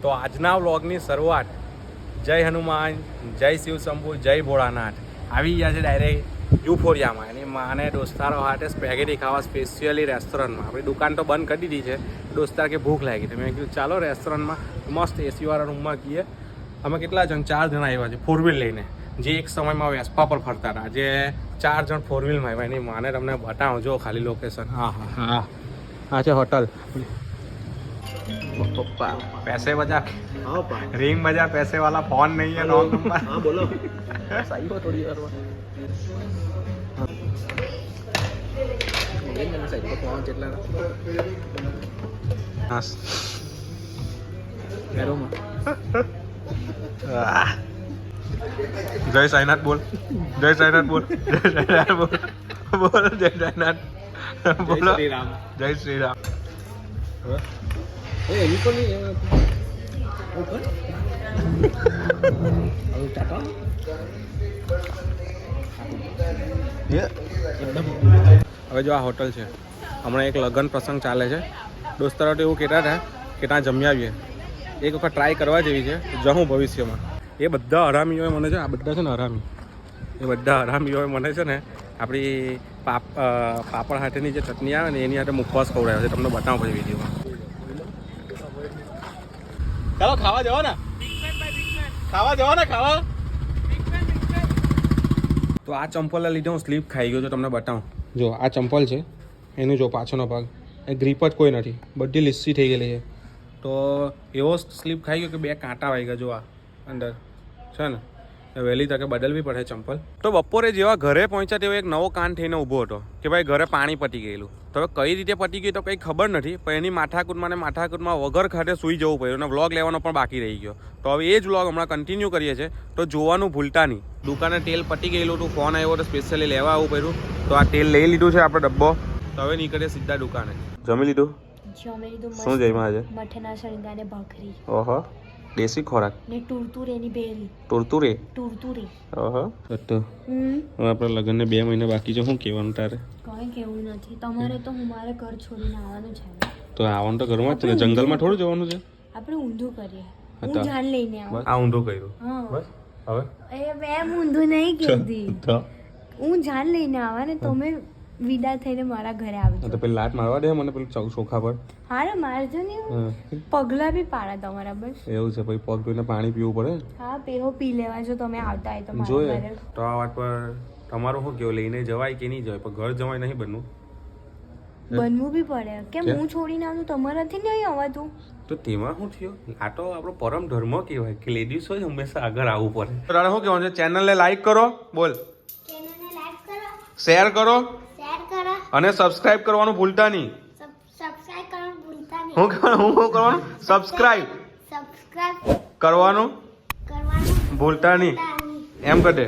તો આજના વ્લોગની શરૂઆત જય હનુમાન, જય શિવ શંભુ, જય ભોળાનાથ આવી ગયા છે ડાયરેક્ટ યુફોરિયામાં. એની માને દોસ્તારો હાટે સ્પેગેટી ખાવા સ્પેશિયલી રેસ્ટોરન્ટમાં. આપણી દુકાન તો બંધ કરી દીધી છે. દોસ્તાર કે ભૂખ લાગી તો મેં કીધું ચાલો રેસ્ટોરન્ટમાં મસ્ત એસીવાળા રૂમમાં ગઈએ. અમે કેટલા જણ 4 જણ આવ્યા છે ફોર વ્હીલ લઈને, જે એક સમયમાં વેસ્પા પર ફરતા હતા. જે 4 જણ ફોર વ્હીલમાં આવ્યા. એની માને તમને બતાવો જો ખાલી લોકેશન. હા હા હા, આ છે હોટલ. पप्पा पैसे बजा, रिंग बजा, पैसे वाला फोन नहीं है, रॉन्ग नंबर. हाँ बोलो, सही हो थोड़ी देर में. मैंने सही को फोन चेटला हां हेरो में जय साईनाथ बोल, जय साईनाथ बोल, जय साईनाथ बोल, बोल जय साईनाथ बोलो, जय श्री राम. ए ये को नहीं है ऊपर और टाटा ये હવે જો આ હોટલ છે. હમણાં એક લગ્ન પ્રસંગ ચાલે છે. દોસ્તારો તો એવું કહેતા હતા કે ત્યાં જમી આવીએ. એક વખત ટ્રાય કરવા જેવી છે. જવું ભવિષ્યમાં. એ બધા હરામીઓએ મને છે, આ બધા છે ને હરામી, એ બધા હરામીઓએ મને છે ને આપણી પાપડ હાથેની જે ચટણી આવે ને એની હાથે મુખવાસ ખવડાવ્યો છે. તમને બતાવું પછી વિડીયોમાં. ચાલો ખાવા જવા ને, ખાવા જવા ને, ખાવા. તો આ ચંપલ લીધે હું સ્લીપ ખાઈ ગયો છું. તમને બતાવું. જો આ ચંપલ છે, એનું જો પાછળનો ભાગ એ ગ્રીપ જ કોઈ નથી, બધી લીસ્સી થઈ ગયેલી છે. તો એવો સ્લીપ ખાઈ ગયો કે 2 કાંટા વાગી ગયા. જો આ અંદર છે ને, વહેલી તકે બદલવી પડે ચંપલ. તો બપોરે જેવા ઘરે પહોંચ્યા તેવો એક નવો કાન થઈને ઊભો હતો કે ભાઈ ઘરે પાણી પતી ગયેલું. તો હવે કઈ રીતે પતી ગયું તો કંઈ ખબર નથી, પણ એની માથાકૂટમાં વગર ખાતે સૂઈ જવું પડ્યું અને વ્લોગ લેવાનો પણ બાકી રહી ગયો. તો હવે એ જ વ્લોગ હમણાં કન્ટિન્યુ કરીએ છીએ. તો જોવાનું ભૂલતા નહીં. દુકાને તેલ પતી ગયેલું હતું, ફોન આવ્યો તો સ્પેશિયલી લેવા આવવું પડ્યું. તો આ તેલ લઈ લીધું છે આપણે ડબ્બો. તો હવે નીકળીએ સીધા દુકાને. જમી લીધું? શું જમ્યા આજે? મઠના શણગાને ભાખરી. ઓહો, દેશી ખોરાક ને ટુરતુરેની બેરી. ટુરતુરે? ટુરતુરે. ઓહો. તો હવે આપણા લગ્નને 2 મહિના બાકી છે. શું કહેવાનું તારે? કંઈ કહેવું નથી. તમારે તો હું મારે ઘર છોડીને આવવાનું છે. તો આવવાનું તો ઘરમાં જ છે ને, જંગલમાં થોડું જવાનું છે. આપણે ઊંધું કરીએ. હું જાન લઈને આવું. આ ઊંધું કર્યું. બસ હવે એમ ઊંધું નહીં કહેતી. હું જાન લઈને આવા ને તમે વિદા થઈને મારા ઘરે આવજો. તો પેલી લાત મારવા દે મને, પેલું ચોખા પર. હા રે મારજો ને, પગલા બી પાડા તમારા. બસ એવું છે. પછી પગ ધોઈને પાણી પીવું પડે. હા પેહો પી લેવા જો તમે આવતા હોય તો મારા ઘરે. તો આ વાત પર તમારું શું કેવું? લઈને જવાય કે નહીં જવાય? પણ ઘર જવાય નહીં બનવું. બનવું બી પડે. કેમ હું છોડીને આવું તમારાથી નહીં આવતું? તો તેમાં શું થયું? આ તો આપણો પરમ ધર્મ કહેવાય કે લેડીઝ હોય હંમેશા આગળ આવવું પડે. તો શું કહેવાનું છે? ચેનલને લાઈક કરો. બોલ. ચેનલને લાઈક કરો, શેર કરો અને સબસ્ક્રાઇબ કરવાનું ભૂલતા નહીં. સબસ્ક્રાઇબ કરવાનું ભૂલતા નહીં. હું કરવાનું? સબસ્ક્રાઇબ કરવાનું ભૂલતા નહીં. એમ કહે.